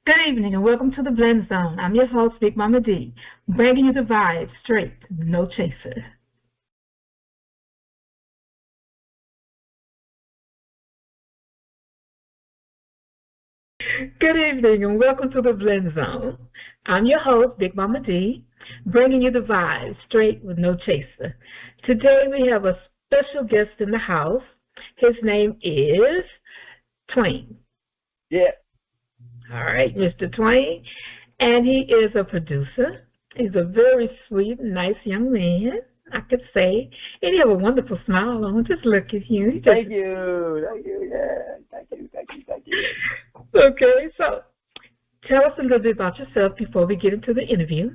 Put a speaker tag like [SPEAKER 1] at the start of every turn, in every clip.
[SPEAKER 1] Good evening and welcome to the Blend Zone. I'm your host, Big Mama D, bringing you the vibe straight, no chaser. Good evening and welcome to the Blend Zone. I'm your host, Big Mama D, bringing you the vibe straight with no chaser. Today we have a special guest in the house. His name is Twang.
[SPEAKER 2] Yeah.
[SPEAKER 1] All right, Mr. Twang. And he is a producer. He's a very sweet, nice young man, I could say. And he has a wonderful smile on. Just look at you.
[SPEAKER 2] Thank you. Thank you. Yeah. Thank you.
[SPEAKER 1] Okay, so tell us a little bit about yourself before we get into the interview.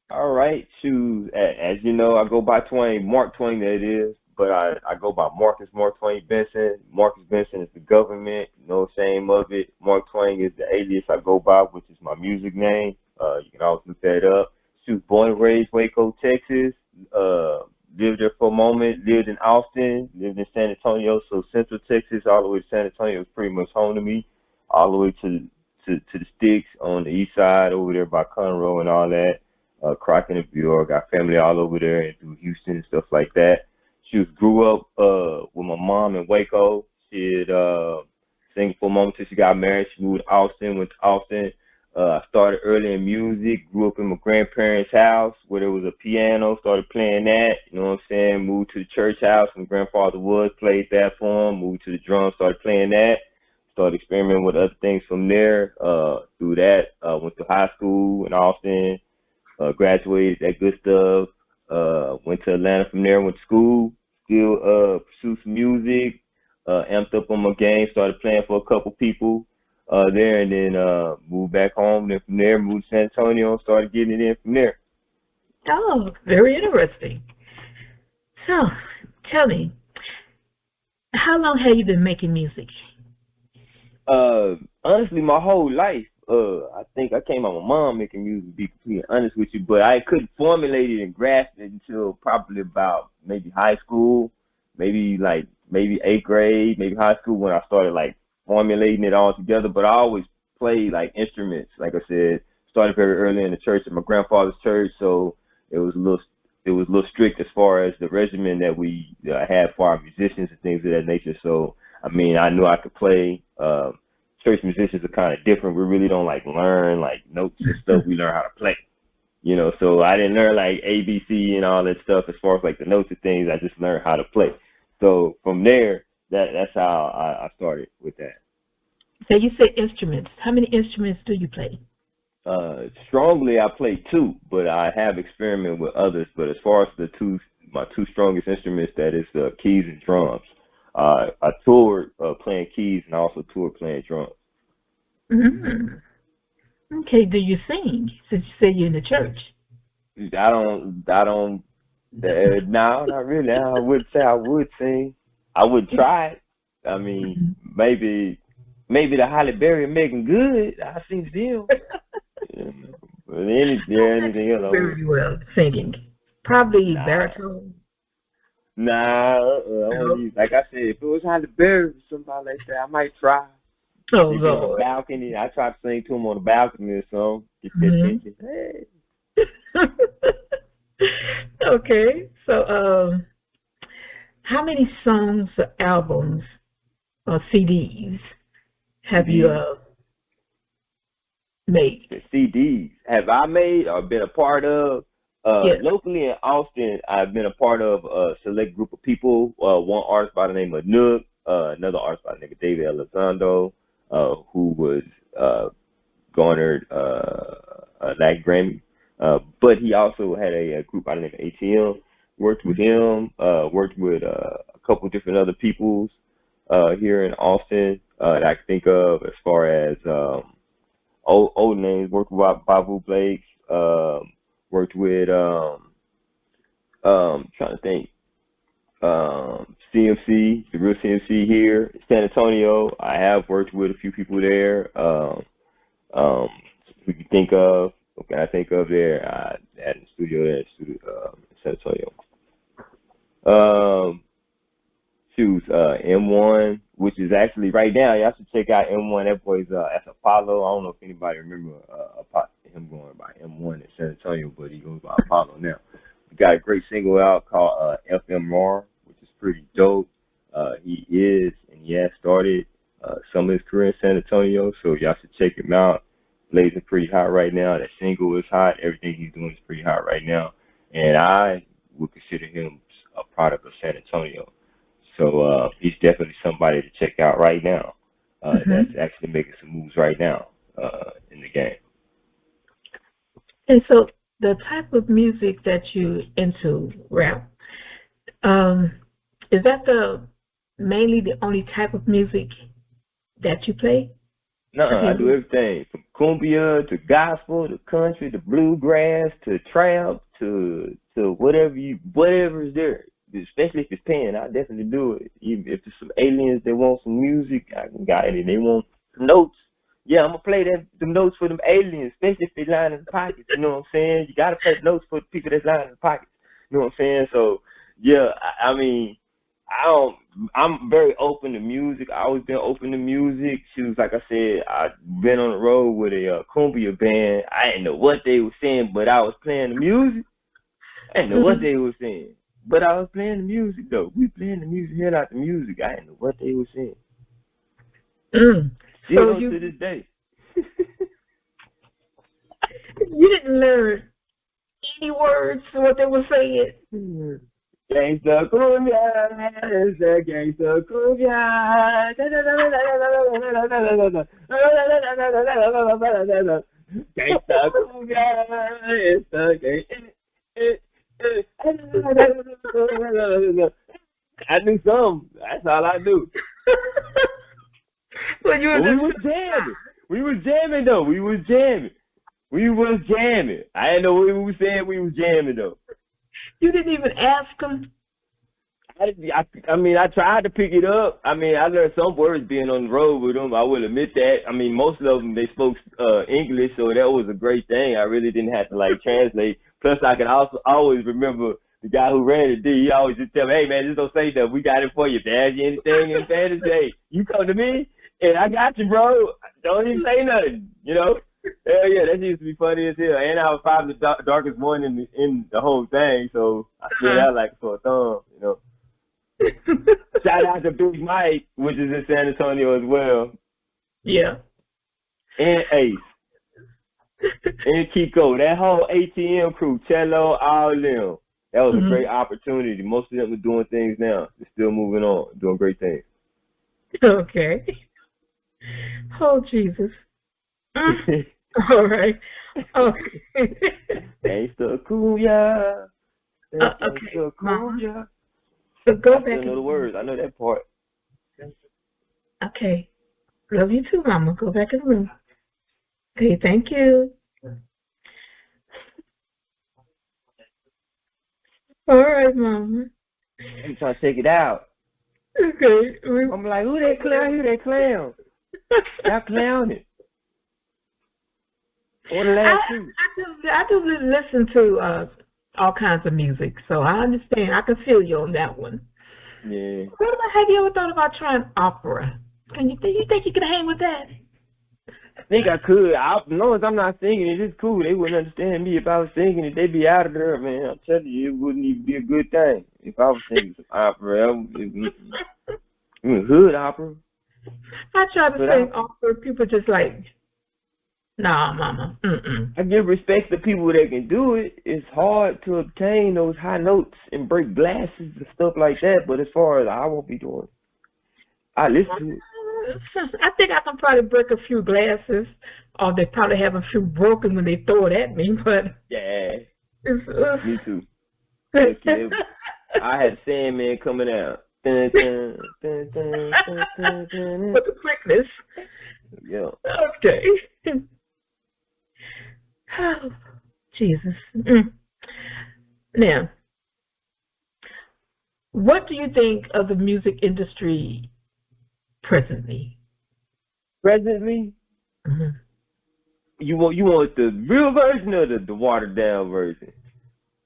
[SPEAKER 2] All right. As you know, I go by Twang, Marc Twang, that is. But I go by Marcus Marc Twang Benson. Marcus Benson is the government, no shame of it. Marc Twang is the alias I go by, which is my music name. You can always look that up. Born and raised Waco, Texas. Lived there for a moment. Lived in Austin. Lived in San Antonio. So Central Texas all the way to San Antonio is pretty much home to me. All the way to the sticks on the east side over there by Conroe and all that. Crockett and Bjork. Got family all over there and through Houston and stuff like that. She grew up with my mom in Waco. She had sing for a moment till she got married. She moved to Austin, went to Austin. I started early in music, grew up in my grandparents' house where there was a piano, started playing that, you know what I'm saying? Moved to the church house, my grandfather was, played that for him, moved to the drums, started playing that, started experimenting with other things from there. Through that, went to high school in Austin, graduated, that good stuff. Went to Atlanta from there, went to school, still pursued some music, amped up on my game, started playing for a couple people there, and then moved back home. Then from there, moved to San Antonio and started getting it in from there.
[SPEAKER 1] Oh, very interesting. So, tell me, how long have you been making music?
[SPEAKER 2] Honestly, my whole life. I think I came out my mom making music, to be completely honest with you, but I couldn't formulate it and grasp it until probably about maybe high school, maybe eighth grade, maybe high school when I started like formulating it all together. But I always played like instruments, like I said, started very early in the church at my grandfather's church, so it was a little strict as far as the regimen that we had for our musicians and things of that nature. So I mean, I knew I could play. Church musicians are kind of different. We really don't like learn like notes and stuff. We learn how to play, you know. So I didn't learn like ABC and all that stuff as far as like the notes and things. I just learned how to play. So from there, that's how I started with that.
[SPEAKER 1] So you say instruments. How many instruments do you play?
[SPEAKER 2] Strongly, I play two, but I have experimented with others. But as far as my two strongest instruments, that is keys and drums. I toured playing keys and I also toured playing drums.
[SPEAKER 1] Mm. Okay, do you sing since you say you're in the church?
[SPEAKER 2] No, not really. I would say I would sing. I would try it. I mean, maybe the Holly Berry and Megan Good. I sing them. Yeah. But anything else.
[SPEAKER 1] Very well singing. Probably
[SPEAKER 2] Nah,
[SPEAKER 1] baritone.
[SPEAKER 2] nah.
[SPEAKER 1] No.
[SPEAKER 2] Like I said, if it was Holly Berry or somebody like that, I might try.
[SPEAKER 1] Oh
[SPEAKER 2] They be on the
[SPEAKER 1] Lord.
[SPEAKER 2] balcony. I try to sing to them on the balcony or something. Get their
[SPEAKER 1] Hmm.
[SPEAKER 2] attention. Hey.
[SPEAKER 1] Okay, so how many songs or albums or CDs have you
[SPEAKER 2] CDs.
[SPEAKER 1] made?
[SPEAKER 2] The CDs have I made or been a part of?
[SPEAKER 1] Yes.
[SPEAKER 2] Locally in Austin, I've been a part of a select group of people. One artist by the name of Nook, another artist by the name of David Elizondo, who was garnered a Latin Grammy. But he also had a group by the name of ATM. Worked with him. Worked with a couple different other peoples here in Austin that I can think of as far as old names. Worked with Babu Blake. Worked with trying to think CMC, the real CMC here in San Antonio. I have worked with a few people there. Um, we can think of. What can I think of there? At the studio there, in San Antonio. Choose M1 which is actually right now. Y'all should check out M1. That boy's that's Apollo. I don't know if anybody remember him going by M1 in San Antonio, but he goes by Apollo now. We got a great single out called FMR, which is pretty dope. He has started some of his career in San Antonio, so y'all should check him out. Blazing pretty hot right now. That single is hot. Everything he's doing is pretty hot right now, and I would consider him a product of San Antonio. So he's definitely somebody to check out right now. That's actually making some moves right now in the game.
[SPEAKER 1] And so the type of music that you into, rap, is that mainly the only type of music that you play?
[SPEAKER 2] No, I do everything from cumbia to gospel to country to bluegrass to trap to whatever's there. Especially if it's paying, I definitely do it. Even if there's some aliens that want some music, I can got it. They want some notes. Yeah, I'm gonna play them notes for them aliens, especially if they lying in the pockets. You know what I'm saying? You gotta play notes for the people that's lying in the pockets. You know what I'm saying? So yeah, I mean, I'm very open to music. I always been open to music. Shoes, like I said, I've been on the road with a cumbia band. I didn't know what they were saying, but I was playing the music. I didn't know what they were saying, but I was playing the music though. We playing the music, hearing out the music. I didn't know what they were saying. Still so to this day.
[SPEAKER 1] You didn't learn any words of what they were saying.
[SPEAKER 2] Gangsta cumbia, it's a gangsta cumbia. Gangsta cumbia, it's a gangsta. I knew some. That's all I knew.
[SPEAKER 1] Well,
[SPEAKER 2] we was jamming. We was jamming though. We was jamming. I didn't know what we were saying. We was jamming though.
[SPEAKER 1] You didn't even ask them.
[SPEAKER 2] I mean, I tried to pick it up. I mean, I learned some words being on the road with them. I will admit that. I mean, most of them, they spoke English, so that was a great thing. I really didn't have to, like, translate. Plus, I can also always remember the guy who ran it, he always just tell me, hey, man, just don't say nothing. We got it for you. If there's anything in fantasy, hey, you come to me, and I got you, bro. Don't even say nothing, you know? Hell yeah, that used to be funny as hell. And I was probably the darkest one in the whole thing, so I stood out like a sore thumb, you know? Shout out to Big Mike, which is in San Antonio as well.
[SPEAKER 1] Yeah.
[SPEAKER 2] And Ace. And Kiko. That whole ATM crew, Cello, all of them. That was a great opportunity. Most of them are doing things now. They're still moving on, doing great things.
[SPEAKER 1] Okay. Oh, Jesus. All right. Okay.
[SPEAKER 2] Gangsta Kuya.
[SPEAKER 1] Okay. Mama. So go back.
[SPEAKER 2] I know the words. I know that part.
[SPEAKER 1] Okay. Love you too, Mama. Go back in the room. Okay, thank you. All right, Mama.
[SPEAKER 2] I'm trying to take it out.
[SPEAKER 1] Okay.
[SPEAKER 2] I'm like, who that clown? Who that clown? Y'all clowning. Or the last two.
[SPEAKER 1] I do listen to all kinds of music, so I understand. I can feel you on that one.
[SPEAKER 2] Yeah.
[SPEAKER 1] Have you ever thought about trying opera? You think you could hang with that?
[SPEAKER 2] I think I could. As long as I'm not singing it, it's cool. They wouldn't understand me if I was singing it. They'd be out of there, man. I'm telling you, it wouldn't even be a good thing if I was singing some opera. Hood opera.
[SPEAKER 1] I try to sing opera. People just like, nah, Mama.
[SPEAKER 2] I give respect to people that can do it. It's hard to obtain those high notes and break glasses and stuff like that. But as far as I won't be doing, I listen to it.
[SPEAKER 1] I think I can probably break a few glasses, or they probably have a few broken when they throw it at me. But
[SPEAKER 2] yeah, me too. Okay. I had Sandman coming out. Dun, dun, dun, dun, dun, dun, dun.
[SPEAKER 1] With the quickness.
[SPEAKER 2] Yeah.
[SPEAKER 1] Okay. Oh, Jesus. Now, what do you think of the music industry presently?
[SPEAKER 2] Presently? You want the real version or the watered down version?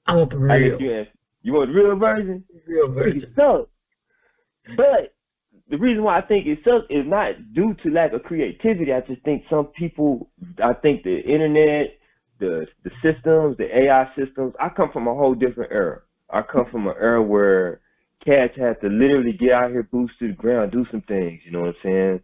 [SPEAKER 1] I want the real.
[SPEAKER 2] You want the real version?
[SPEAKER 1] Real version.
[SPEAKER 2] So, but the reason why I think it sucks is not due to lack of creativity. I just think some people, I think the internet, the systems, the AI systems. I come from a whole different era. I come from an era where cats had to literally get out here, boots to the ground, do some things. You know what I'm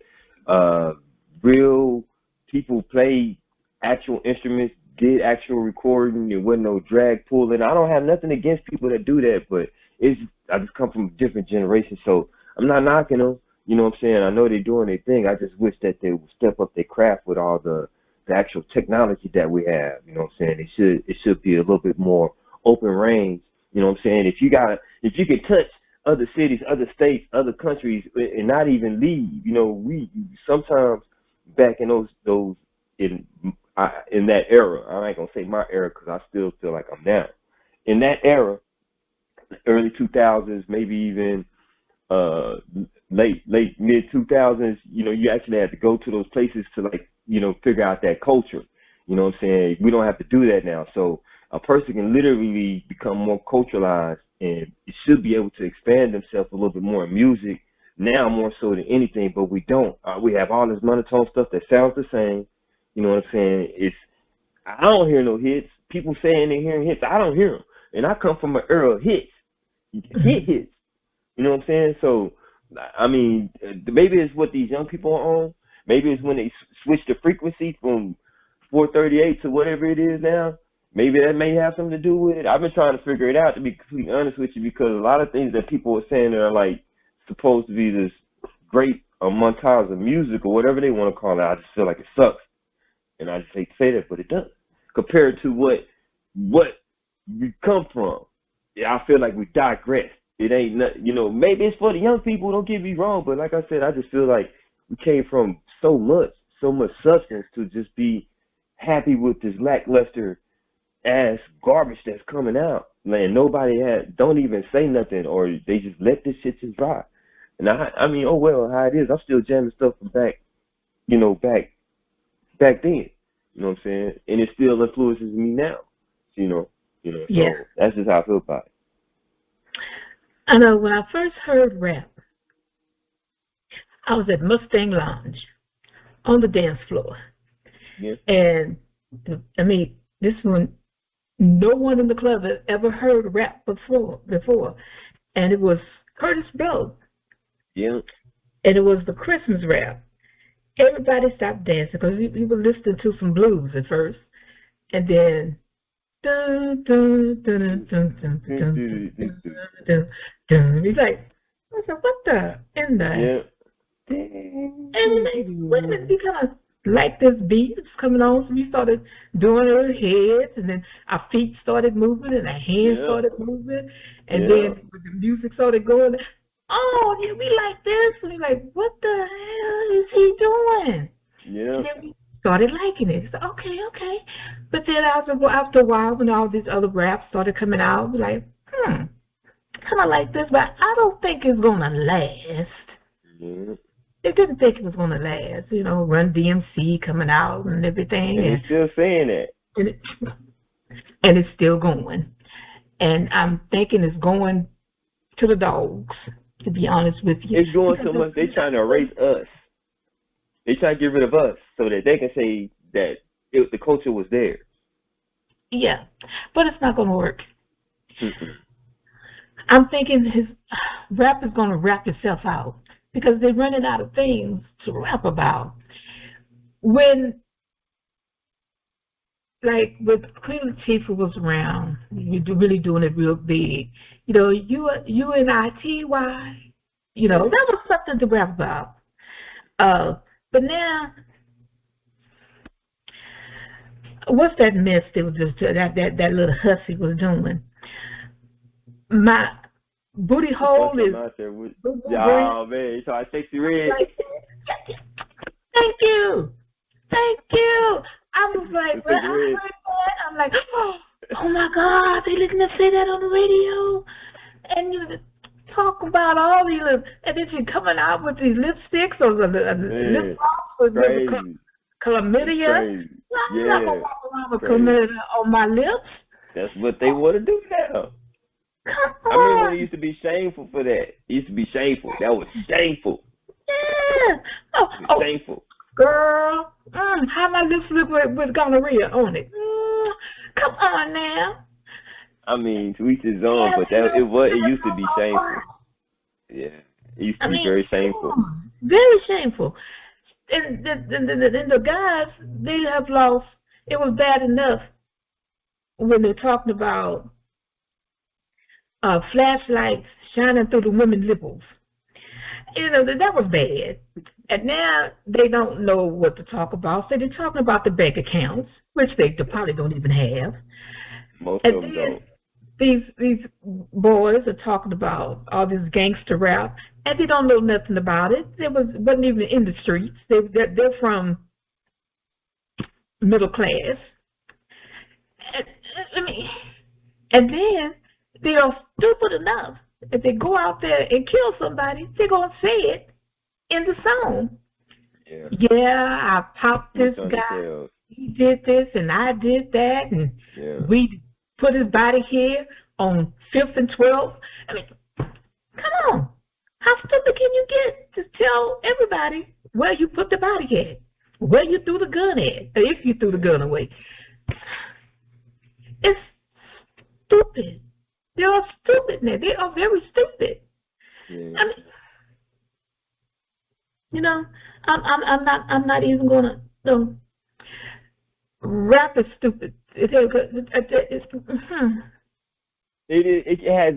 [SPEAKER 2] saying? Real people played actual instruments, did actual recording. There wasn't no drag pulling. I don't have nothing against people that do that, but I just come from a different generation, so I'm not knocking them. You know what I'm saying? I know they're doing their thing. I just wish that they would step up their craft with all the actual technology that we have. You know what I'm saying? It should be a little bit more open range. You know what I'm saying? If you can touch other cities, other states, other countries, and not even leave, you know, we sometimes back in in that era, I ain't gonna say my era because I still feel like I'm now. In that era, early 2000s, maybe even late mid 2000s, you know, you actually had to go to those places to, like, you know, figure out that culture. You know what I'm saying? We don't have to do that now. So a person can literally become more culturalized and it should be able to expand themselves a little bit more in music now, more so than anything, but we don't. We have all this monotone stuff that sounds the same. You know what I'm saying? I don't hear no hits. People saying they're hearing hits. I don't hear them. And I come from an era of hits. Hits. You know what I'm saying? So, I mean, maybe it's what these young people are on. Maybe it's when they switch the frequency from 438 to whatever it is now. Maybe that may have something to do with it. I've been trying to figure it out, to be completely honest with you, because a lot of things that people are saying that are, like, supposed to be this great montage of music or whatever they want to call it, I just feel like it sucks. And I just hate to say that, but it does. Compared to what we come from, I feel like we digress. It ain't nothing, you know, maybe it's for the young people, don't get me wrong, but like I said, I just feel like we came from so much substance to just be happy with this lackluster ass garbage that's coming out. Man, nobody don't even say nothing, or they just let this shit just dry. And I mean, oh well, how it is, I'm still jamming stuff from back then. You know what I'm saying? And it still influences me now. You know, so yeah. That's just how I feel about it.
[SPEAKER 1] I know when I first heard rap, I was at Mustang Lounge on the dance floor.
[SPEAKER 2] Yeah.
[SPEAKER 1] And I mean, this one, no one in the club had ever heard rap before. And it was Curtis Blow.
[SPEAKER 2] Yeah.
[SPEAKER 1] And it was the Christmas rap. Everybody stopped dancing because we were listening to some blues at first. And then dun dun dun dun dun dun dun dun. He's like, I said, what the in the? Yeah. And like, wait a minute, we kind of like this beat was coming on, so we started doing our heads, and then our feet started moving, and our hands started moving, and then the music started going. Oh, yeah, we like this, and we're like, what the hell is he doing?
[SPEAKER 2] Yeah. And
[SPEAKER 1] then we started liking it. So, okay. But then after a while, when all these other raps started coming out, we're like, kind of like this, but I don't think it's going to last.
[SPEAKER 2] Yeah.
[SPEAKER 1] They didn't think it was going to last. You know, Run DMC coming out and everything.
[SPEAKER 2] And he's still saying that.
[SPEAKER 1] And it's still going. And I'm thinking it's going to the dogs, to be honest with you.
[SPEAKER 2] It's going so much, they're trying to erase us. They try to get rid of us so that they can say that the culture was there.
[SPEAKER 1] Yeah, but it's not going to work. I'm thinking his rap is going to rap itself out because they're running out of things to rap about. When, like, with Queen Latifah was around, you're really doing it real big. You know, UNITY, you know, that was something to rap about. But now, what's that mess that was just that little hussy was doing? My booty hole is.
[SPEAKER 2] Oh man, you saw Sexy Red.
[SPEAKER 1] Thank you. I was like, when I heard that, I'm like, oh my God, they didn't say that on the radio. And you talk about all these, and then she's coming out with these lipsticks or the lip gloss with chlamydia. I'm not gonna walk around with chlamydia on my lips.
[SPEAKER 2] That's what they want to do now.
[SPEAKER 1] Come on.
[SPEAKER 2] I remember when it used to be shameful for that. It used to be shameful. That was shameful.
[SPEAKER 1] Yeah. Oh,
[SPEAKER 2] Shameful.
[SPEAKER 1] girl. How my lips look with gonorrhea on it? Come on now.
[SPEAKER 2] I mean, to each his own,
[SPEAKER 1] Yeah,
[SPEAKER 2] but
[SPEAKER 1] you know,
[SPEAKER 2] it used to be shameful. Yeah, it used
[SPEAKER 1] I
[SPEAKER 2] to be
[SPEAKER 1] mean,
[SPEAKER 2] very
[SPEAKER 1] come
[SPEAKER 2] shameful.
[SPEAKER 1] on. Very shameful. And the guys, they have lost. It was bad enough when they're talking about flashlights shining through the women's nipples. You know, that was bad. And now they don't know what to talk about. So they're talking about the bank accounts, which they probably don't even have.
[SPEAKER 2] Most
[SPEAKER 1] And
[SPEAKER 2] of them
[SPEAKER 1] then
[SPEAKER 2] don't.
[SPEAKER 1] these boys are talking about all this gangster rap, and they don't know nothing about it. They wasn't even in the streets. They're from middle class. And, I mean, and then they are stupid enough. If they go out there and kill somebody, they're gonna say it in the song.
[SPEAKER 2] Yeah.
[SPEAKER 1] Yeah, I popped this
[SPEAKER 2] Snitch on
[SPEAKER 1] guy.
[SPEAKER 2] themselves.
[SPEAKER 1] He did this and I did that, and
[SPEAKER 2] Yeah.
[SPEAKER 1] we put his body here on 5th and 12th. I mean, come on. How stupid can you get to tell everybody where you put the body at, where you threw the gun at, or if you threw the gun away? It's stupid. They are stupid now. They are very stupid.
[SPEAKER 2] Yeah.
[SPEAKER 1] I mean, you know, I'm not even gonna. Rap is stupid.
[SPEAKER 2] It has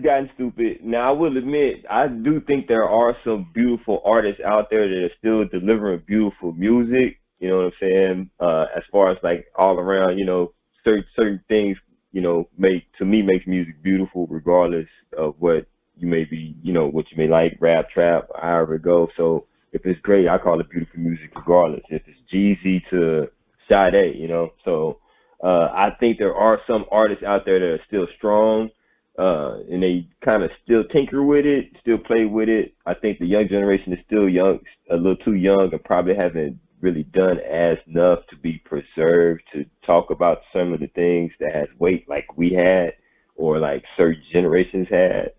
[SPEAKER 2] gotten stupid. Now I will admit, I do think there are some beautiful artists out there that are still delivering beautiful music. You know what I'm saying? As far as like all around, you know, certain things, you know, makes music beautiful regardless of what you may be, you know, what you may like, rap, trap, however it goes. So if it's great, I call it beautiful music regardless. If it's Jeezy to Sade, you know. So I think there are some artists out there that are still strong. And they kind of still tinker with it, still play with it. I think the young generation is still young, a little too young, and probably haven't really done as enough to be preserved to talk about some of the things that has weight like we had or like certain generations had.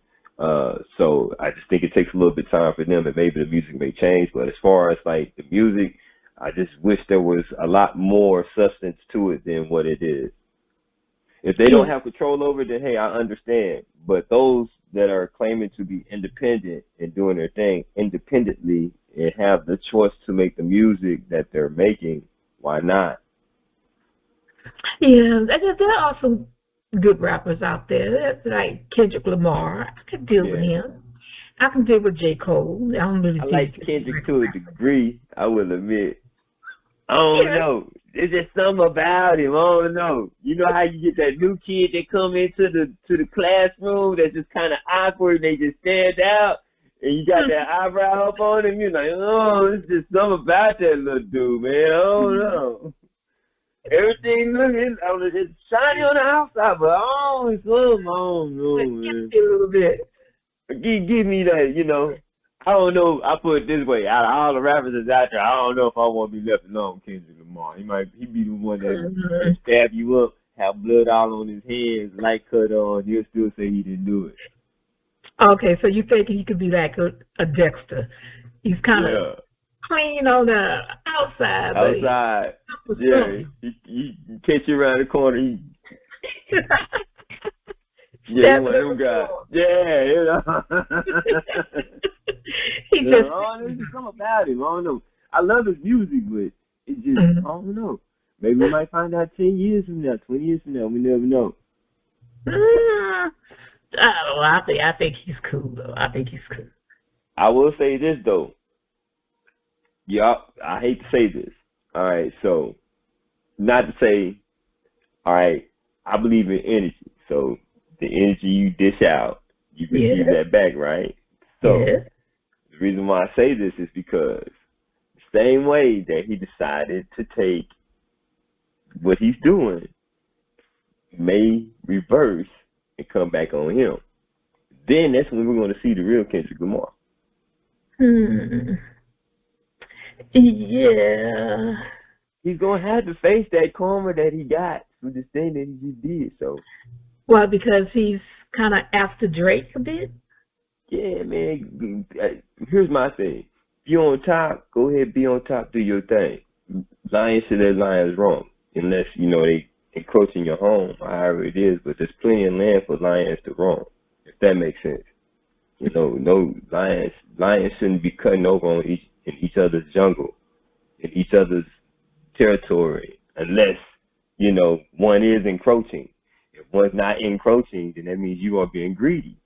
[SPEAKER 2] So I just think it takes a little bit of time for them, and maybe the music may change. But as far as like the music, I just wish there was a lot more substance to it than what it is. If they don't have control over it, then hey, I understand. But those that are claiming to be independent and doing their thing independently and have the choice to make the music that they're making, why not?
[SPEAKER 1] Yeah, there are some good rappers out there. Like Kendrick Lamar. I can deal with him. I can deal with J. Cole. I don't really
[SPEAKER 2] I like Kendrick to a degree, I will admit. I don't know. There's just something about him. I don't know. You know how you get that new kid that come into the classroom that's just kind of awkward and they just stand out, and you got that eyebrow up on him. You're like, oh, it's just something about that little dude, man. I don't know. Everything looking, it's shiny on the outside, but it's something. I don't know, man.
[SPEAKER 1] A little bit.
[SPEAKER 2] Give me that, you know. I don't know. I put it this way: out of all the rappers that's out there, I don't know if I want to be left alone with Kendrick Lamar. He be the one that stab you up, have blood all on his hands, light cut on. He'll still say he didn't do it.
[SPEAKER 1] Okay, so you think he could be like a Dexter? He's kind of clean on the outside.
[SPEAKER 2] Outside, he catch you around the corner. Yeah, one of them guys. Yeah, you know. There's something about him. I don't know. I love his music, but it just, I don't know. Maybe we might find out 10 years from now, 20 years from now. We never know.
[SPEAKER 1] I don't know. I think he's cool, though. I think he's cool.
[SPEAKER 2] I will say this, though. Yeah, I hate to say this. All right, so not to say, all right, I believe in energy. So the energy you dish out, you receive that back, right? So the reason why I say this is because the same way that he decided to take what he's doing may reverse and come back on him. Then that's when we're going to see the real Kendrick Lamar.
[SPEAKER 1] Yeah.
[SPEAKER 2] He's going to have to face that karma that he got for this thing that he just did. So.
[SPEAKER 1] Well, because he's kind of after Drake a bit?
[SPEAKER 2] Yeah, man. Here's my thing. you on top, go ahead, be on top, do your thing. Lions should let lions roam, unless, they encroaching your home, however it is, but there's plenty of land for lions to roam, if that makes sense. No lions shouldn't be cutting over on in each other's jungle, in each other's territory, unless, one is encroaching. If one's not encroaching, then that means you are being greedy.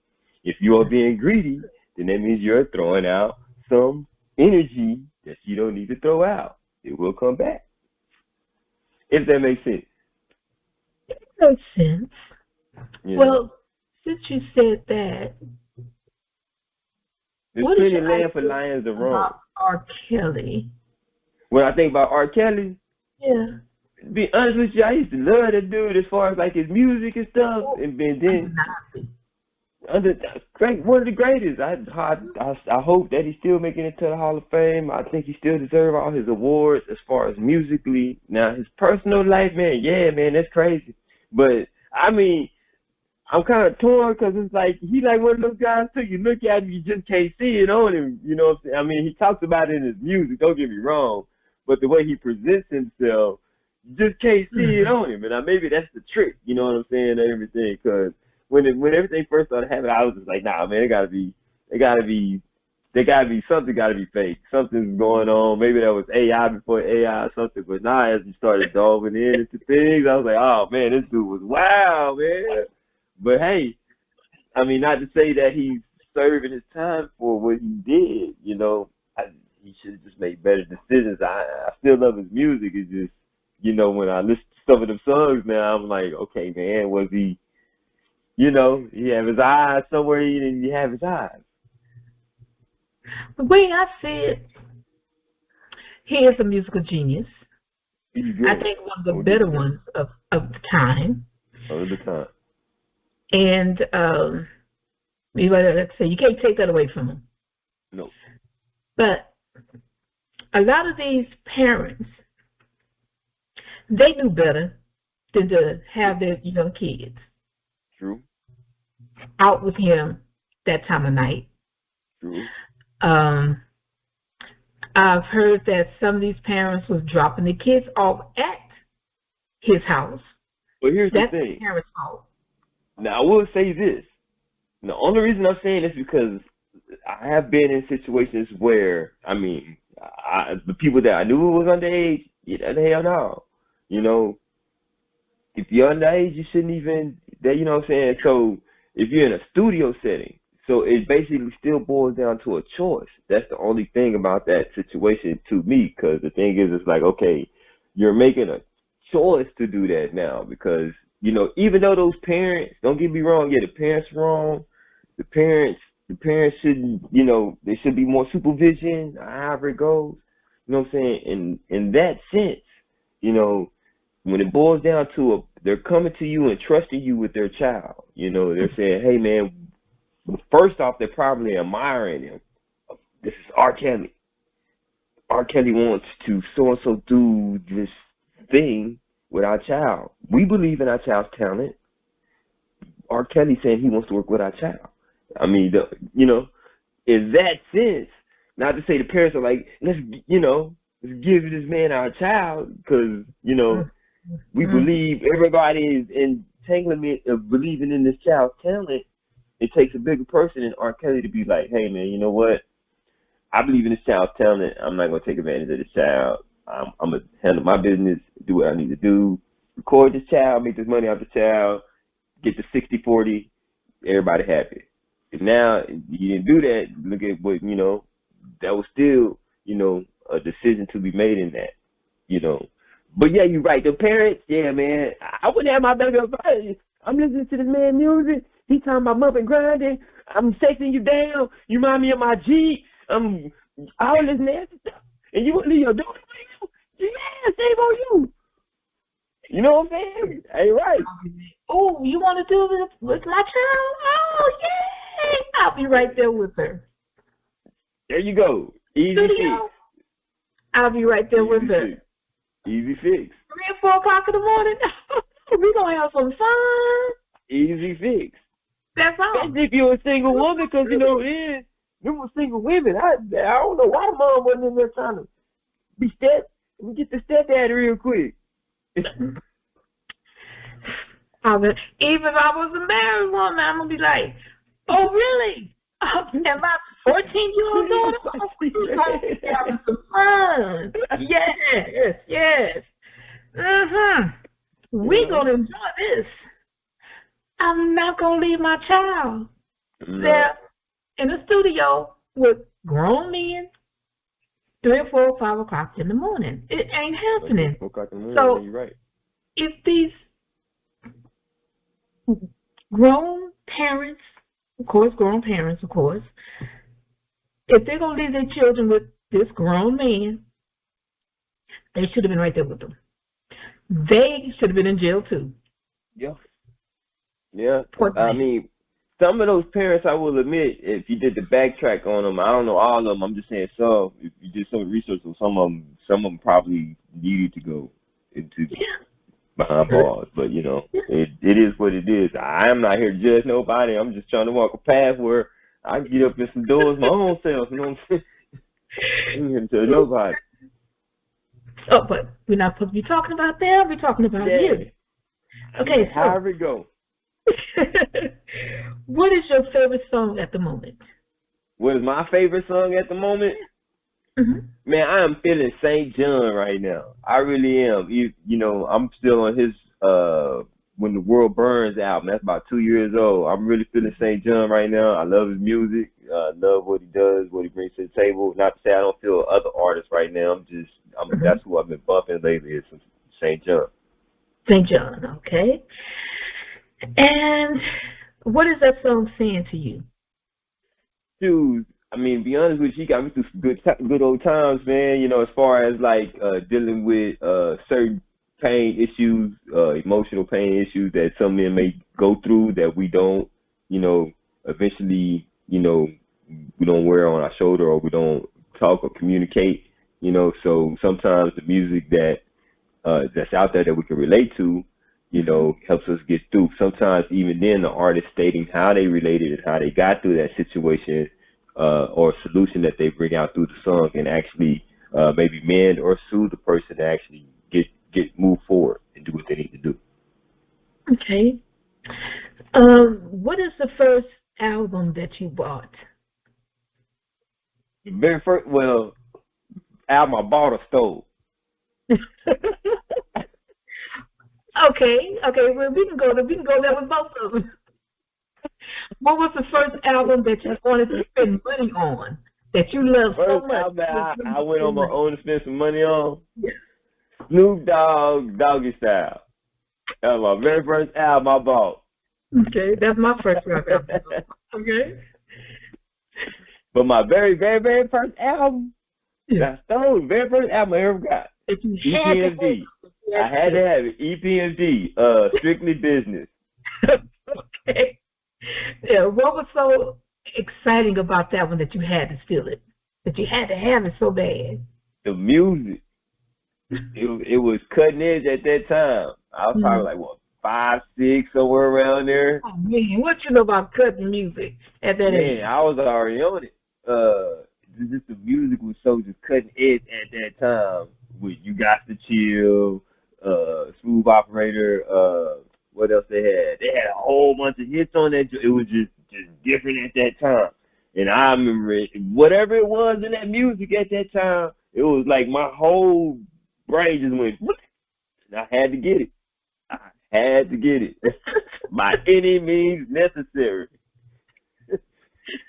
[SPEAKER 2] If you are being greedy, then that means you're throwing out some energy that you don't need to throw out. It will come back. If that makes sense.
[SPEAKER 1] It makes sense. Well, since you said that,
[SPEAKER 2] there's plenty of land for lions to roam.
[SPEAKER 1] R. Kelly.
[SPEAKER 2] When I think about R. Kelly,
[SPEAKER 1] yeah.
[SPEAKER 2] To be honest with you, I used to love that dude as far as like his music and stuff, and then one of the greatest. I hope that he's still making it to the Hall of Fame. I think he still deserves all his awards as far as musically. Now his personal life, man, that's crazy. But I mean, I'm kind of torn because it's like he like one of those guys too. You look at him, you just can't see it on him. You know what I'm saying? I mean, he talks about it in his music. Don't get me wrong, but the way he presents himself, you just can't see it on him. And maybe that's the trick. You know what I'm saying? And everything. Because when everything first started happening, I was just like, nah, man, something got to be fake. Something's going on. Maybe that was AI before AI or something. But now as we started delving into things, I was like, oh man, this dude was wild, man. But hey, I mean, not to say that he's serving his time for what he did. He should have just made better decisions. I still love his music. It's just, when I listen to some of them songs now, I'm like, okay, man, was he, he have his eyes somewhere he didn't have his eyes.
[SPEAKER 1] The way I see it, he is a musical genius. I think one of the better ones of the time.
[SPEAKER 2] Of the time.
[SPEAKER 1] And let's say you can't take that away from him.
[SPEAKER 2] No.
[SPEAKER 1] But a lot of these parents, they knew better than to have their young kids
[SPEAKER 2] True.
[SPEAKER 1] out with him that time of night.
[SPEAKER 2] True.
[SPEAKER 1] I've heard that some of these parents was dropping the kids off at his house.
[SPEAKER 2] But here's
[SPEAKER 1] That's
[SPEAKER 2] the thing.
[SPEAKER 1] The parents' fault.
[SPEAKER 2] Now, I will say this. The only reason I'm saying this is because I have been in situations where, the people that I knew was underage, hell no. If you're underage, you shouldn't even, you know what I'm saying? So if you're in a studio setting, so it basically still boils down to a choice. That's the only thing about that situation to me, because the thing is, it's like, okay, you're making a choice to do that now because, even though those parents, don't get me wrong, the parents are wrong. The parents shouldn't, there should be more supervision, however it goes. You know what I'm saying? In that sense, when it boils down to they're coming to you and trusting you with their child. They're saying, hey, man, first off, they're probably admiring him. This is R. Kelly. R. Kelly wants to so-and-so do this thing with our child. We believe in our child's talent. R. Kelly saying he wants to work with our child. In that sense, not to say the parents are like, let's give this man our child, because, we believe everybody is in entanglement of believing in this child's talent. It takes a bigger person than R. Kelly to be like, hey, man, you know what? I believe in this child's talent. I'm not going to take advantage of this child. I'm going to handle my business, do what I need to do, record this child, make this money off the child, get the 60-40, everybody happy. If now you didn't do that, look at what, that was still, a decision to be made in that, But yeah, you're right. The parents, yeah, man, I wouldn't have my baby up. I'm listening to this man's music. He talking about muffin grinding. I'm chasing you down. You remind me of my Jeep. All this nasty stuff. And you wouldn't leave your daughter with you? Yeah, save on you. You know what I'm saying? Hey, right.
[SPEAKER 1] Oh, you want to do this with my child? Oh, yay! I'll be right there with her.
[SPEAKER 2] There you go. Easy fix.
[SPEAKER 1] I'll be right there with her.
[SPEAKER 2] Easy fix.
[SPEAKER 1] 3 or 4 o'clock in the morning. We're going to have some fun.
[SPEAKER 2] Easy fix.
[SPEAKER 1] That's all.
[SPEAKER 2] Especially if you're a single woman, because, it is. them were single women. I don't know why mom wasn't in there trying to be we get the stepdad real quick.
[SPEAKER 1] Even if I was a married woman, I'm gonna be like, oh really? And my 14-year-old daughter, we're gonna be having some fun. Yes. We're gonna enjoy this. I'm not gonna leave my child there in the studio with grown men 3 or 4 or 5 o'clock in the morning. It ain't happening.
[SPEAKER 2] 4 o'clock in the morning,
[SPEAKER 1] So
[SPEAKER 2] you're right.
[SPEAKER 1] if these grown parents, of course, if they're gonna leave their children with this grown man, they should have been right there with them. They should have been in jail too.
[SPEAKER 2] Yeah. I mean, some of those parents, I will admit, if you did the backtrack on them, I don't know all of them. I'm just saying some. If you did some research on some of them probably needed to go into behind bars. But you know, it is what it is. I am not here to judge nobody. I'm just trying to walk a path where I can get up in some doors my own self. You know what I'm saying? I'm here to tell nobody.
[SPEAKER 1] Oh, but we're not supposed to be talking about them. We're talking about you. Okay, so
[SPEAKER 2] how we go?
[SPEAKER 1] What is your favorite song at the moment?
[SPEAKER 2] What is my favorite song at the moment? Man, I am feeling St. John right now. I really am. You know, I'm still on his When the World Burns album. That's about 2 years old. I'm really feeling St. John right now. I love his music. I love what he does, what he brings to the table. Not to say I don't feel other artists right now. That's who I've been bumping lately is St. John.
[SPEAKER 1] St. John, okay. And what is that song saying to you?
[SPEAKER 2] Dude, I mean, be honest with you, he got me through some good old times, man. You know, as far as like dealing with certain pain issues, emotional pain issues that some men may go through that we don't, you know, eventually, you know, we don't wear on our shoulder or we don't talk or communicate, you know. So sometimes the music that's out there that we can relate to, you know, helps us get through. Sometimes even then the artist stating how they related and how they got through that situation or solution that they bring out through the song can actually maybe mend or soothe the person to actually move forward and do what they need to do.
[SPEAKER 1] Okay. What is the first album that you bought?
[SPEAKER 2] The very first, album I bought or stole.
[SPEAKER 1] Okay. Well, we can go there with both of them. What was the first album that you wanted to spend money on that you love so much?
[SPEAKER 2] I went on my own to spend some money on.
[SPEAKER 1] Yes.
[SPEAKER 2] Snoop Dogg, Doggy Style. That was my very first album I bought.
[SPEAKER 1] Okay, that's my first album. Okay.
[SPEAKER 2] But my very, very, very first album, I stole the very first album I ever got. EPMD. I had to have it. EPMD, Strictly Business.
[SPEAKER 1] Okay. Yeah, what was so exciting about that one that you had to steal it? That you had to have it so bad?
[SPEAKER 2] The music. It was cutting edge at that time. I was probably like, 5, 6, somewhere around there.
[SPEAKER 1] Oh, man, what you know about cutting music at that age?
[SPEAKER 2] Man, I was already on it. Just the music was so just cutting edge at that time. With You Got to Chill, Smooth Operator, what else they had? They had a whole bunch of hits on that. It was just different at that time. And I remember it, whatever it was in that music at that time, it was like my whole brain just went, and I had to get it. I had to get it. By any means necessary.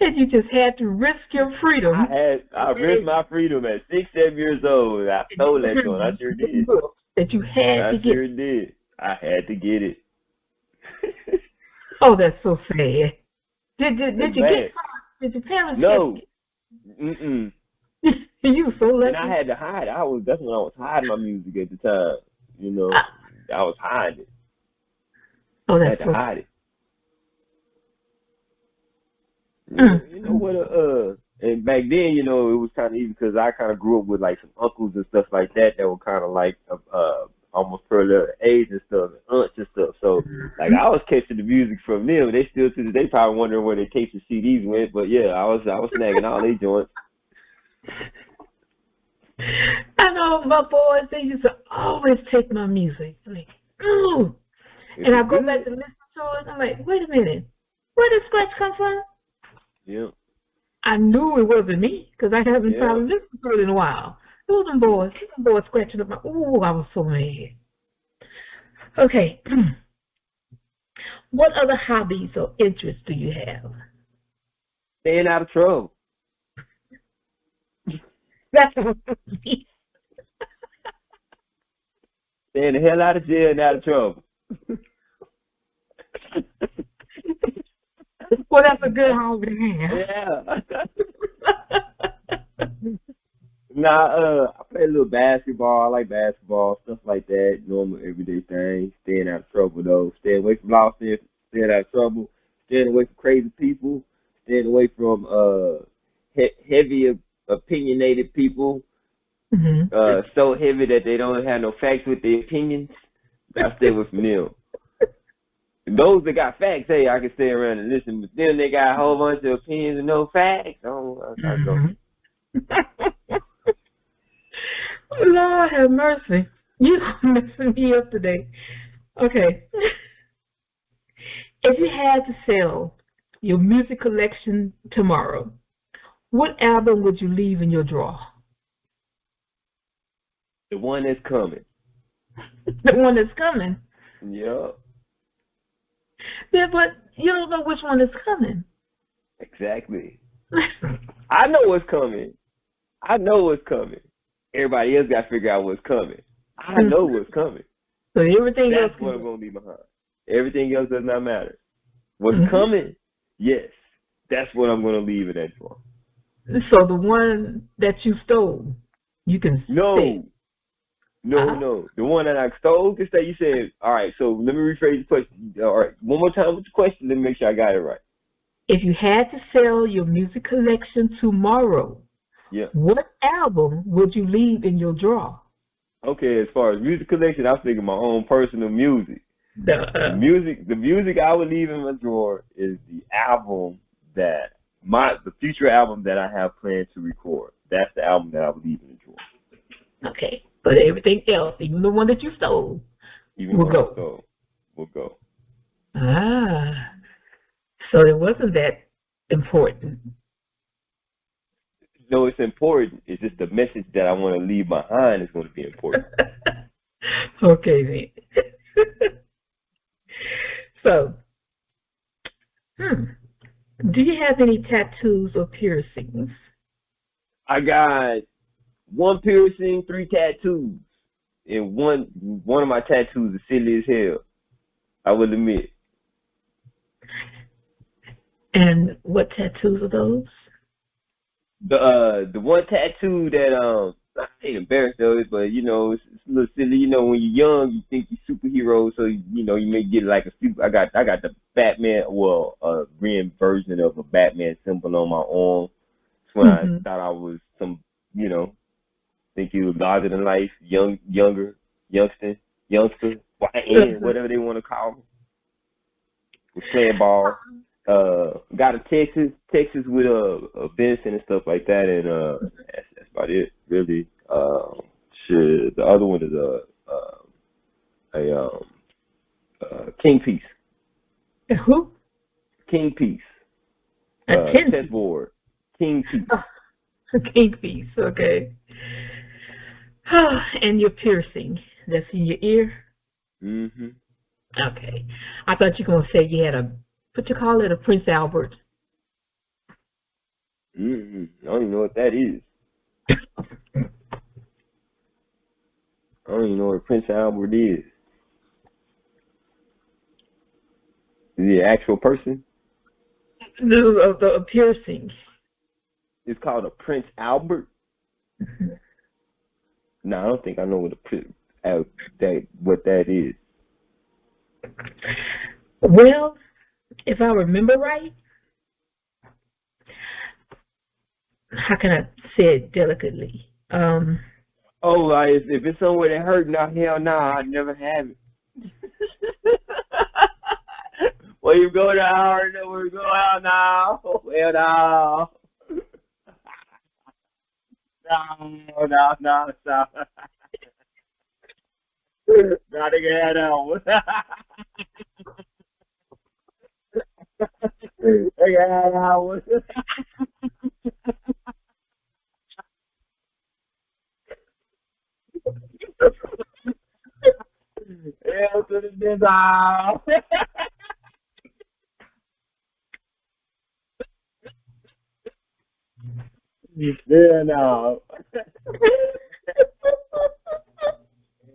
[SPEAKER 1] And you just had to risk your freedom.
[SPEAKER 2] I risked my freedom at 6, 7 years old. I stole that joint. I sure did.
[SPEAKER 1] That you had to get.
[SPEAKER 2] I sure did. I had to get it.
[SPEAKER 1] Oh, that's so sad. Did you get caught? Did your parents?
[SPEAKER 2] No.
[SPEAKER 1] You were so lucky.
[SPEAKER 2] And I had to hide. That's when I was hiding my music at the time. You know, I was hiding it.
[SPEAKER 1] Oh, that's
[SPEAKER 2] I had to hide it. You know what? And back then, you know, it was kind of easy because I kind of grew up with like some uncles and stuff like that were kind of like almost for the age and stuff, and aunts and stuff. So like I was catching the music from them. They still to they probably wondering where their tapes and CDs went. But yeah, I was snagging all they joints.
[SPEAKER 1] I know my boys, they used to always take my music. Like, ooh. And I go back to listen to it, and I'm like, wait a minute, where did Scratch come from?
[SPEAKER 2] Yeah.
[SPEAKER 1] I knew it wasn't me, because I haven't probably listened to it in a while. It was them boys scratching up my, ooh, I was so mad. Okay. What other hobbies or interests do you have?
[SPEAKER 2] Staying out of trouble.
[SPEAKER 1] That's what me.
[SPEAKER 2] Staying the hell out of jail and out of trouble.
[SPEAKER 1] Well, that's a good hobby to have.
[SPEAKER 2] Yeah. Nah, I play a little basketball. I like basketball, stuff like that. Normal, everyday things. Staying out of trouble, though. Staying away from law, staying out of trouble. Staying away from crazy people. Staying away from heavy, opinionated people.
[SPEAKER 1] Mm-hmm.
[SPEAKER 2] So heavy that they don't have no facts with their opinions. I stay away from them. Those that got facts, hey, I can stay around and listen. But then they got a whole bunch of opinions and no facts. I don't.
[SPEAKER 1] Lord have mercy. You messing me up today. Okay. If you had to sell your music collection tomorrow, what album would you leave in your drawer?
[SPEAKER 2] The one that's coming.
[SPEAKER 1] The one that's coming?
[SPEAKER 2] Yeah.
[SPEAKER 1] Yeah, but you don't know which one is coming.
[SPEAKER 2] Exactly. I know what's coming. Everybody else got to figure out what's coming. I know what's coming.
[SPEAKER 1] So everything else.
[SPEAKER 2] That's what I'm going to leave behind. Everything else does not matter. What's coming? Yes. That's what I'm going to leave in that drawer.
[SPEAKER 1] So the one that you stole, you can say.
[SPEAKER 2] No. The one that I stole, you said, all right, so let me rephrase the question. All right, one more time with the question. Let me make sure I got it right.
[SPEAKER 1] If you had to sell your music collection tomorrow, what album would you leave in your drawer?
[SPEAKER 2] Okay, as far as music collection, I was thinking my own personal music. The music I would leave in my drawer is the album the future album that I have planned to record. That's the album that I would leave in the drawer.
[SPEAKER 1] Okay, but everything else, even the one that you stole, will go. Ah, so it wasn't that important.
[SPEAKER 2] No, it's important. It's just the message that I want to leave behind is going to be important.
[SPEAKER 1] Okay, then. So, do you have any tattoos or piercings?
[SPEAKER 2] I got 1 piercing, 3 tattoos, and one of my tattoos is silly as hell. I will admit.
[SPEAKER 1] And what tattoos are those?
[SPEAKER 2] The one tattoo that I ain't embarrassed of it, but you know it's a little silly. You know when you're young, you think you're superheroes, so you know you may get like a super. I got the Batman, a rim version of a Batman symbol on my arm. That's when I thought I was some, think you was larger than life, youngster, YN, whatever they want to call me. Was playing ball. Got a Texas with a Benson and stuff like that, and that's about it really. The other one is a king piece.
[SPEAKER 1] Who?
[SPEAKER 2] King piece. Chessboard. King piece.
[SPEAKER 1] Oh, king piece. Okay. And your piercing, that's in your ear?
[SPEAKER 2] Mm-hmm.
[SPEAKER 1] Okay. I thought you were going to say you had a Prince Albert.
[SPEAKER 2] Mm-hmm. I don't even know what that is. I don't even know what Prince Albert is. Is he an actual person?
[SPEAKER 1] The piercing.
[SPEAKER 2] It's called a Prince Albert?
[SPEAKER 1] Mm-hmm.
[SPEAKER 2] No, I don't think I know what that is.
[SPEAKER 1] Well, if I remember right, how can I say it delicately?
[SPEAKER 2] Oh, if it's somewhere that hurt, no, hell no, I'd never have it. Well, you go down, we go out now. Well, no. No, no, no, stop. Gotta get out. Get out. Hell to the desire. Yeah, no.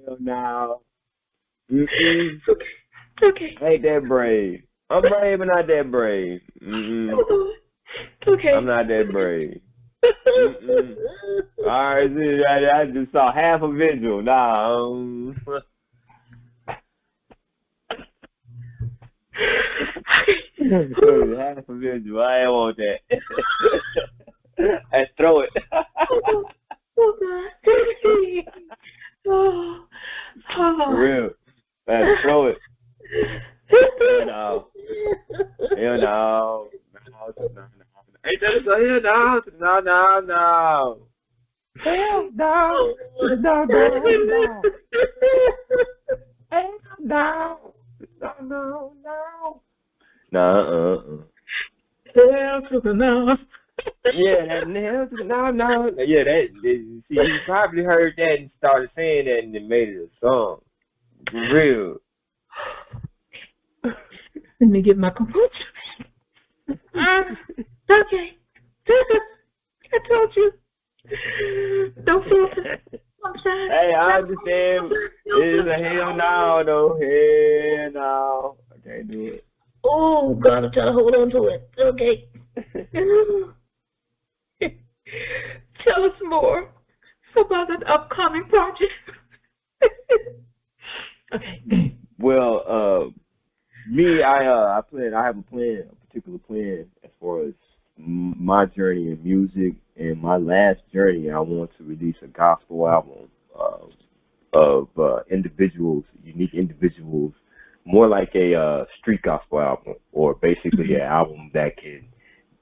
[SPEAKER 2] Hell no. Mm-mm.
[SPEAKER 1] Okay.
[SPEAKER 2] I ain't that brave. I'm brave, but not that brave. Mm-mm.
[SPEAKER 1] Okay.
[SPEAKER 2] I'm not that brave. Mm-mm. All right, see, I just saw half a visual. Nah. Half a visual. I ain't want that. And throw it.
[SPEAKER 1] Oh, God. Oh,
[SPEAKER 2] For real. Man, throw it. Hell no. Hell no. No. Ain't that so? Hell no. No. Hell no. No. Hell no. No. No.
[SPEAKER 1] Hell to the no.
[SPEAKER 2] Yeah, that hell to the no. Yeah, see, he probably heard that and started saying that and then made it a song. For real.
[SPEAKER 1] Let me get my composure. Okay. I told you. Don't feel it. I'm sorry.
[SPEAKER 2] Hey, I understand. It's a hell no, though. Hell no. I can't do it.
[SPEAKER 1] Oh, God, I'm trying to hold on to it. Okay. Tell us more about that upcoming project. Okay.
[SPEAKER 2] Well, me, I have a particular plan as far as my journey in music. And my last journey, I want to release a gospel album of individuals, unique individuals, more like a street gospel album, or basically an album that can,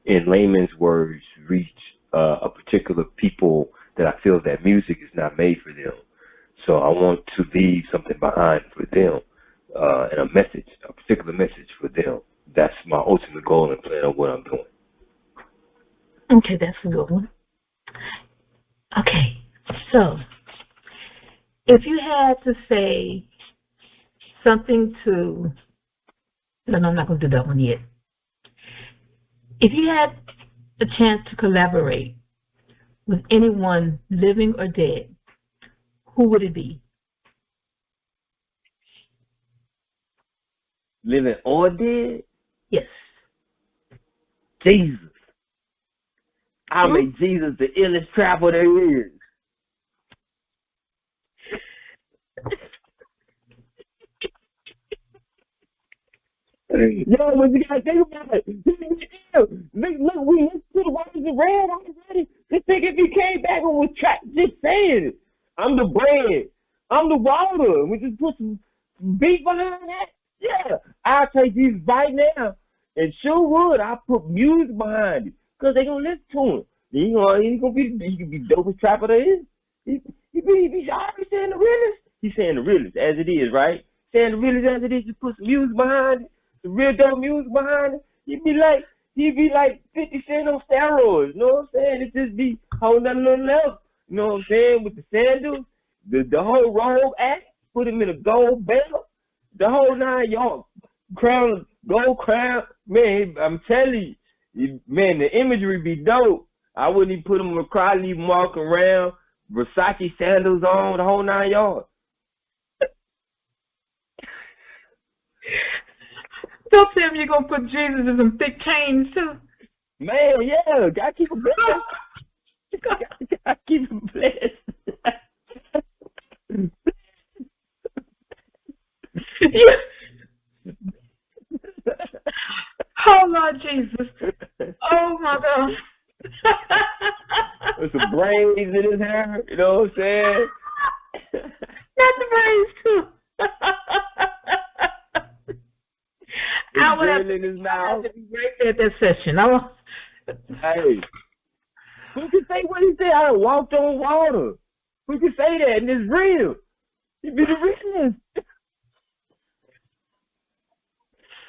[SPEAKER 2] in layman's words, reach a particular people that I feel that music is not made for them. So I want to leave something behind for them, and a particular message for them. That's my ultimate goal and plan of what I'm doing.
[SPEAKER 1] Okay, that's a good one. Okay, so if you had to say something to, no, I'm not going to do that one yet. If you had a chance to collaborate with anyone living or dead, who would it be?
[SPEAKER 2] Living or dead?
[SPEAKER 1] Yes.
[SPEAKER 2] Jesus. I'll make Jesus the illest trapper there is. Yo, but you gotta think about it. Look, we listened to the Rise of Red already. Just think if he came back and was just saying it. I'm the brand. I'm the water. We just put some beat behind that. Yeah, I'll take these right now. And sure would. I'll put music behind it. Because they gonna listen to him. He can be dopest trapper there is. He's already saying the realest. He's saying the realest as it is, right? Saying the realest as it is, just put some music behind it. The real dope music behind it, he'd be like 50 Cent on steroids, you know what I'm saying? It just be holding that little level, you know what I'm saying? With the sandals, the whole robe act, put him in a gold belt, the whole 9 yards, crown, gold crown, man, I'm telling you, man, the imagery be dope. I wouldn't even put him in a crowd, leave him walking around, Versace sandals on, the whole 9 yards.
[SPEAKER 1] Don't tell me you're going to put Jesus in some thick canes, too.
[SPEAKER 2] Man, yeah, gotta keep him blessed. Gotta keep him blessed.
[SPEAKER 1] Oh, Lord Jesus. Oh, my God.
[SPEAKER 2] with some braids in his hair. You know what I'm saying?
[SPEAKER 1] Not the braids too. I would have
[SPEAKER 2] in his mouth.
[SPEAKER 1] to be right there at that session.
[SPEAKER 2] Hey, who can say what he said? I walked on water. Who can say that? And it's real. He be the realest.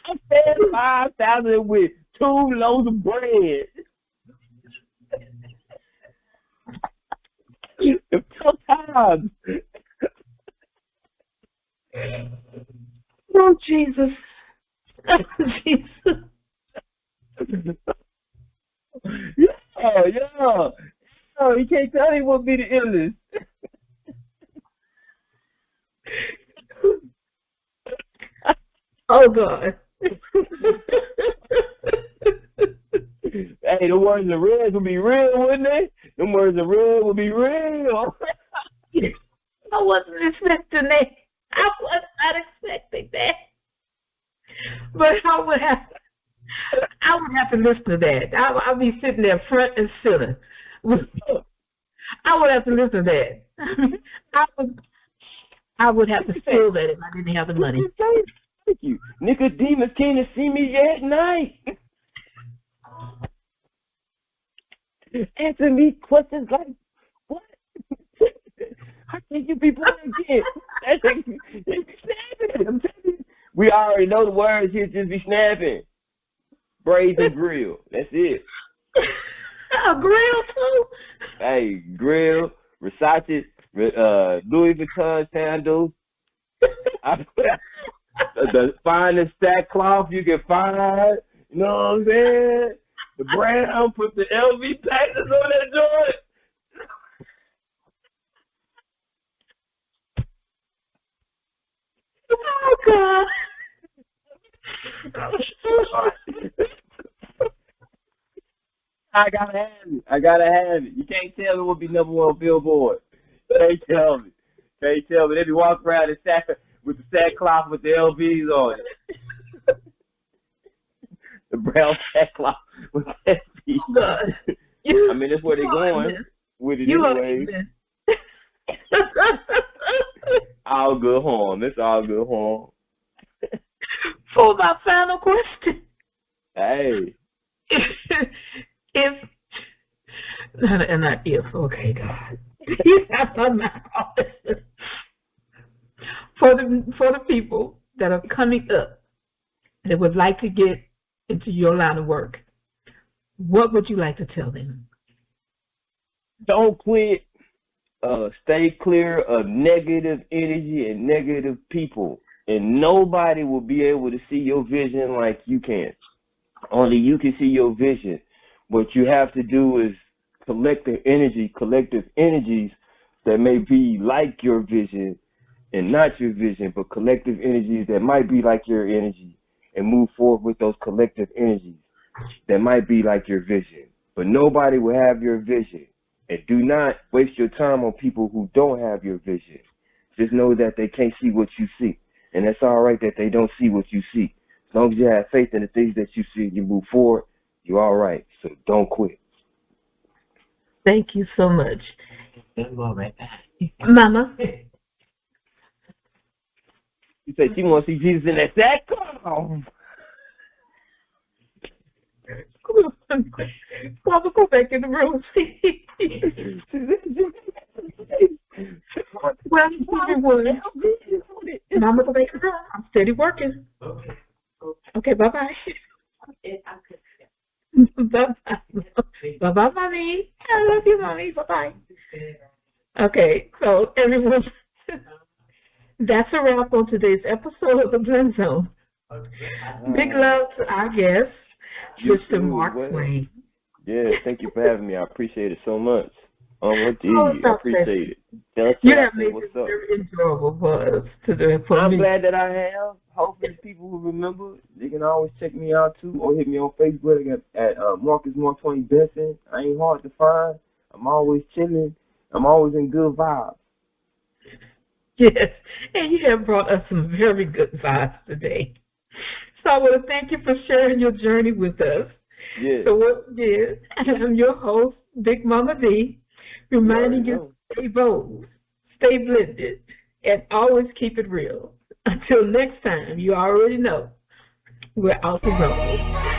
[SPEAKER 2] I fed 5,000 with 2 loaves of bread. Tough times.
[SPEAKER 1] Oh, Jesus. Oh, Jesus.
[SPEAKER 2] Yeah. Oh, you can't tell me what be the illness.
[SPEAKER 1] Oh, God.
[SPEAKER 2] Hey, the words of red would be real, wouldn't they? The words of red would be real.
[SPEAKER 1] I wasn't expecting that. I was not expecting that. But I would have to listen to that. I'll be sitting there front and center. I would have to listen to that. I would have to feel that if I didn't have the money.
[SPEAKER 2] Thank you. Nicodemus came to see me at night. Answer me questions like, what? How can you be born again? They be snapping. I'm telling you. We already know the words here, just be snapping. Braise and grill. That's it.
[SPEAKER 1] A grill too?
[SPEAKER 2] Hey, grill, Versace, Louis Vuitton sandals. The finest sackcloth you can find. You know what I'm saying? The brown, put the LV patches on that joint.
[SPEAKER 1] Oh, God.
[SPEAKER 2] I gotta have it. You can't tell me what be #1 Billboard. Can't tell me. They be walking around in with the sackcloth with the LVs on it. The brown sackcloth with the LVs. I mean, that's where they're going with it anyway. All good harm. It's all good harm.
[SPEAKER 1] For my final question.
[SPEAKER 2] Hey.
[SPEAKER 1] Okay, God. You have my mouth. For the people that are coming up that would like to get into your line of work, what would you like to tell them?
[SPEAKER 2] Don't quit. Stay clear of negative energy and negative people. And nobody will be able to see your vision like you can. Only you can see your vision. What you have to do is collective energies that may be like your vision and not your vision, but collective energies that might be like your energy, and move forward with those collective energies that might be like your vision. But nobody will have your vision. And do not waste your time on people who don't have your vision. Just know that they can't see what you see. And that's all right that they don't see what you see. As long as you have faith in the things that you see and you move forward, you're all right. So don't quit.
[SPEAKER 1] Thank you so much. Mama.
[SPEAKER 2] You said she wants to see Jesus in that sack?
[SPEAKER 1] Mama, go back in the room. Well, Mama, go back in the room. I'm steady working. Okay, bye-bye. Bye-bye. Bye-bye, Mommy. I love you, Mommy. Bye-bye. Okay, so everyone, that's a wrap on today's episode of The Blend Zone. Big love to our guest, Mr. Marc Twang.
[SPEAKER 2] Yeah, thank you for having me. I appreciate it so much. I appreciate it.
[SPEAKER 1] You have made it very enjoyable for us today.
[SPEAKER 2] I'm glad that I have. Hopefully people will remember. They can always check me out too, or hit me on Facebook at Marc Twang Benson. I ain't hard to find. I'm always chilling. I'm always in good vibes.
[SPEAKER 1] Yes, and you have brought us some very good vibes today. So I want to thank you for sharing your journey with us.
[SPEAKER 2] Yes.
[SPEAKER 1] So once again, I'm your host, Big Mama D,
[SPEAKER 2] You already
[SPEAKER 1] reminding you to
[SPEAKER 2] know.
[SPEAKER 1] stay bold, stay blended, and always keep it real. Until next time, you already know we're out to roll.